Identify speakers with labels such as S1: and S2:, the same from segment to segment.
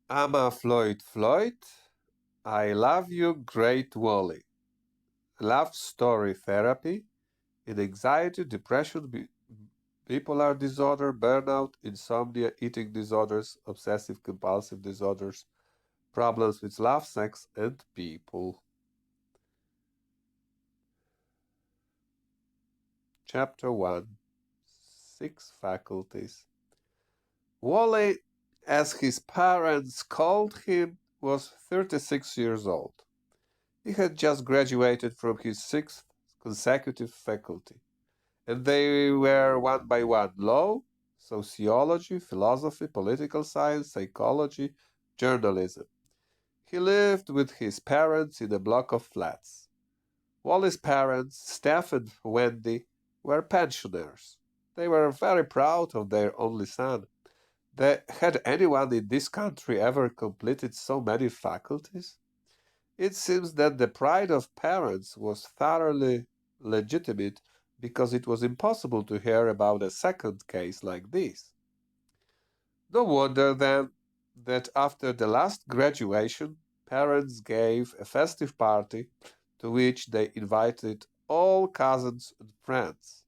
S1: Amma Floyd, I love you, great Wally. Love story therapy in anxiety, depression, bipolar disorder, burnout, insomnia, eating disorders, obsessive compulsive disorders, problems with love, sex, and people. Chapter 1 Six Faculties. Wally, as his parents called him, was 36 years old. He had just graduated from his sixth consecutive faculty, and they were one by one law, sociology, philosophy, political science, psychology, journalism. He lived with his parents in a block of flats. Wally's parents, Steph and Wendy, were pensioners. They were very proud of their only son. Had anyone in this country ever completed so many faculties? It seems that the pride of parents was thoroughly legitimate because it was impossible to hear about a second case like this. No wonder then that after the last graduation, parents gave a festive party to which they invited all cousins and friends.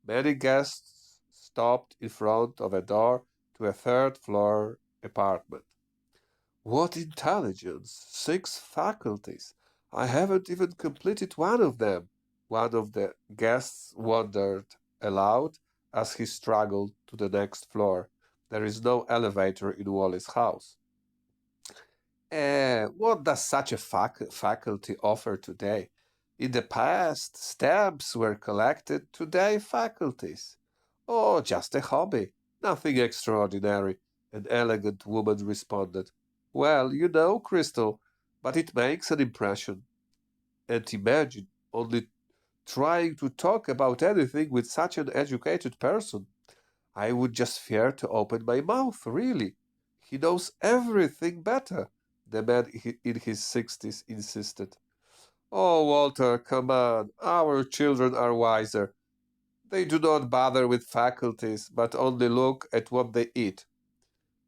S1: Many guests stopped in front of a door to a third floor apartment. What intelligence! 6 faculties! I haven't even completed one of them, one of the guests wondered aloud as he struggled to the next floor. There is no elevator in Wally's house. What does such a faculty offer today? In the past, stamps were collected, today, faculties. Oh, just a hobby, nothing extraordinary, an elegant woman responded. Well, you know, Crystal, but it makes an impression. And imagine only trying to talk about anything with such an educated person. I would just fear to open my mouth, really. He knows everything better, the man in his 60s insisted. Oh, Walter, come on. Our children are wiser. They do not bother with faculties, but only look at what they eat.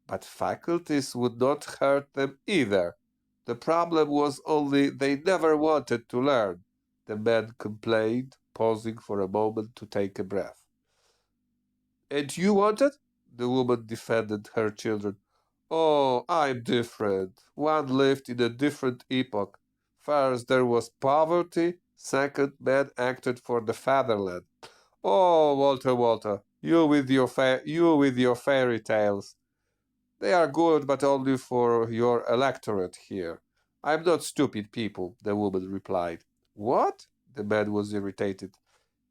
S1: But faculties would not hurt them either. The problem was only they never wanted to learn, the man complained, pausing for a moment to take a breath. And you wanted? The woman defended her children. Oh, I'm different. One lived in a different epoch. First, there was poverty. Second, men acted for the fatherland. Oh, Walter, you with your fairy tales. They are good, but only for your electorate here. I'm not stupid people, the woman replied. What? The man was irritated.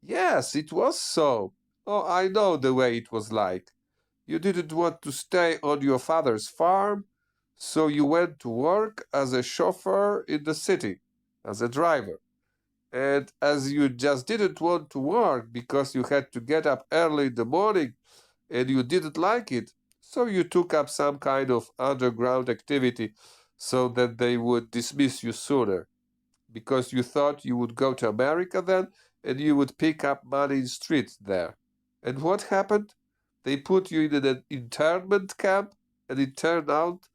S1: Yes, it was so. Oh, I know the way it was like. You didn't want to stay on your father's farm, so you went to work as a chauffeur in the city, as a driver. And as you just didn't want to work because you had to get up early in the morning and you didn't like it, so you took up some kind of underground activity so that they would dismiss you sooner because you thought you would go to America then and you would pick up money in streets there. And what happened? They put you in an internment camp and it turned out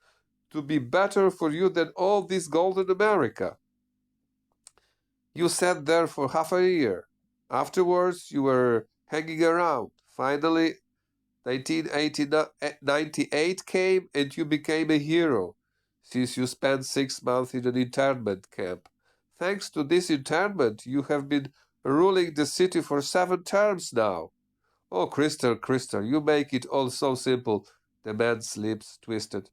S1: to be better for you than all this golden America. You sat there for half a year. Afterwards, you were hanging around. Finally, 1998 came and you became a hero, since you spent 6 months in an internment camp. Thanks to this internment, you have been ruling the city for 7 terms now. Oh, Crystal, you make it all so simple. The man's lips twisted.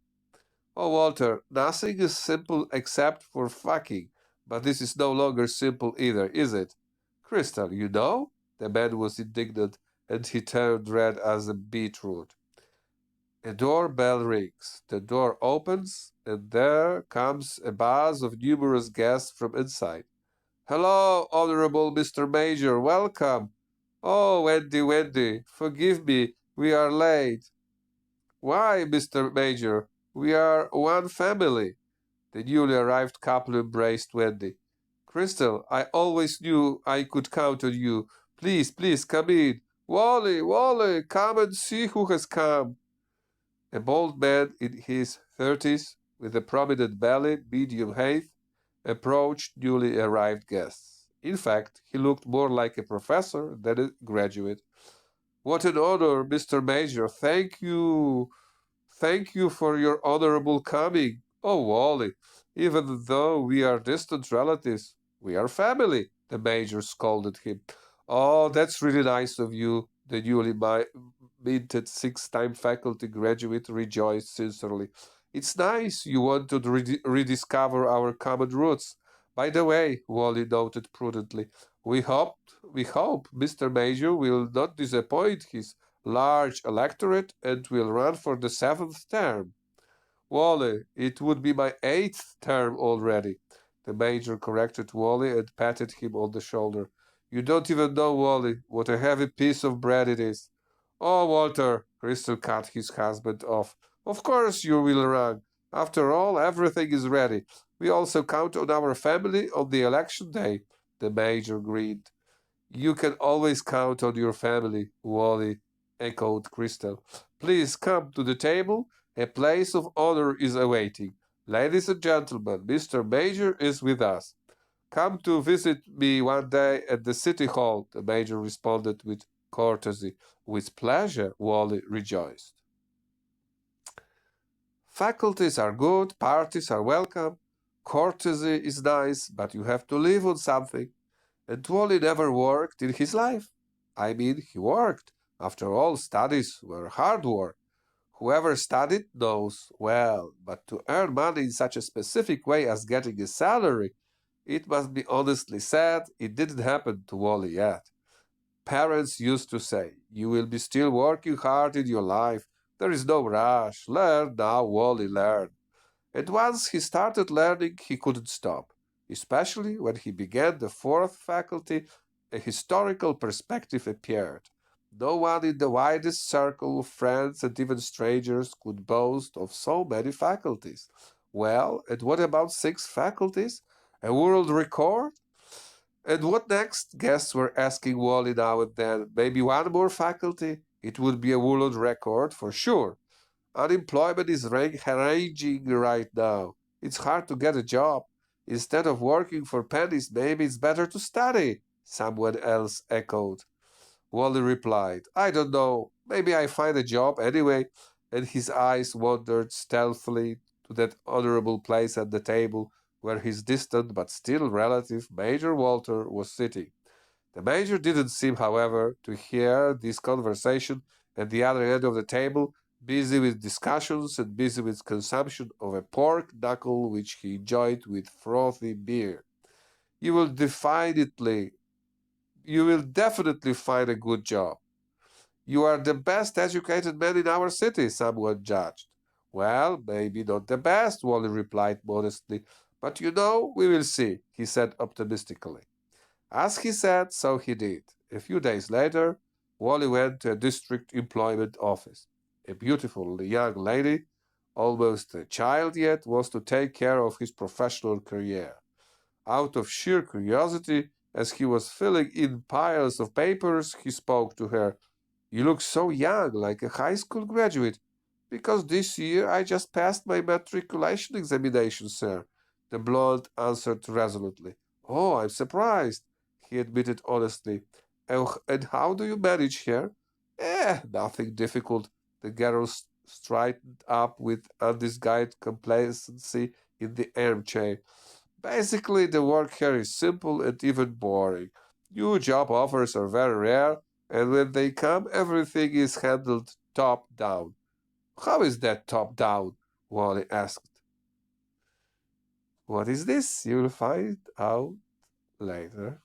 S1: Oh, Walter, nothing is simple except for fucking. But this is no longer simple either, is it? Crystal, you know? The man was indignant, and he turned red as a beetroot. A doorbell rings. The door opens, and there comes a buzz of numerous guests from inside. Hello, Honorable Mr. Major, welcome. Oh, Wendy, forgive me, we are late. Why, Mr. Major? We are one family. The newly arrived couple embraced Wendy. Crystal, I always knew I could count on you. Please, come in. Wally, come and see who has come. A bald man in his 30s, with a prominent belly, medium height, approached newly arrived guests. In fact, he looked more like a professor than a graduate. What an honor, Mr. Major. Thank you. Thank you for your honorable coming. Oh, Wally, even though we are distant relatives, we are family, the Major scolded him. Oh, that's really nice of you, the newly minted six-time faculty graduate rejoiced sincerely. It's nice you want to rediscover our common roots. By the way, Wally noted prudently, we hope Mr. Major will not disappoint his large electorate and will run for the seventh term. Wally, it would be my eighth term already. The major corrected Wally and patted him on the shoulder. You don't even know, Wally, what a heavy piece of bread it is. Oh, Walter, Crystal cut his husband off. Of course you will run. After all, everything is ready. We also count on our family on the election day. The major grinned. You can always count on your family, Wally, echoed Crystal. Please come to the table. A place of honor is awaiting. Ladies and gentlemen, Mr. Major is with us. Come to visit me one day at the City Hall, the Major responded with courtesy. With pleasure, Wally rejoiced. Faculties are good, parties are welcome, courtesy is nice, but you have to live on something. And Wally never worked in his life. I mean, he worked. After all, studies were hard work. Whoever studied knows well, but to earn money in such a specific way as getting a salary, it must be honestly said, it didn't happen to Wally yet. Parents used to say, you will be still working hard in your life. There is no rush. Learn now, Wally, learn. And once he started learning, he couldn't stop, especially when he began the fourth faculty, a historical perspective appeared. No one in the widest circle of friends and even strangers could boast of so many faculties. Well, and what about six faculties? A world record? And what next? Guests were asking Wally now and then. Maybe one more faculty? It would be a world record for sure. Unemployment is raging right now. It's hard to get a job. Instead of working for pennies, maybe it's better to study, someone else echoed. Wally replied, I don't know. Maybe I find a job anyway. And his eyes wandered stealthily to that honorable place at the table where his distant but still relative Major Walter was sitting. The Major didn't seem, however, to hear this conversation at the other end of the table, busy with discussions and busy with consumption of a pork knuckle which he enjoyed with frothy beer. You will definitely you will definitely find a good job. You are the best educated man in our city, someone judged. Well, maybe not the best, Wally replied modestly, but we will see, he said optimistically. As he said, so he did. A few days later, Wally went to a district employment office. A beautiful young lady, almost a child yet, was to take care of his professional career. Out of sheer curiosity, as he was filling in piles of papers, he spoke to her. You look so young, like a high school graduate. Because this year I just passed my matriculation examination, sir, the blonde answered resolutely. Oh, I'm surprised, he admitted honestly. And how do you manage here? Nothing difficult. The girl straightened up with undisguised complacency in the armchair. Basically, the work here is simple and even boring. New job offers are very rare, and when they come, everything is handled top down. How is that top down? Wally asked. What is this? You'll find out later.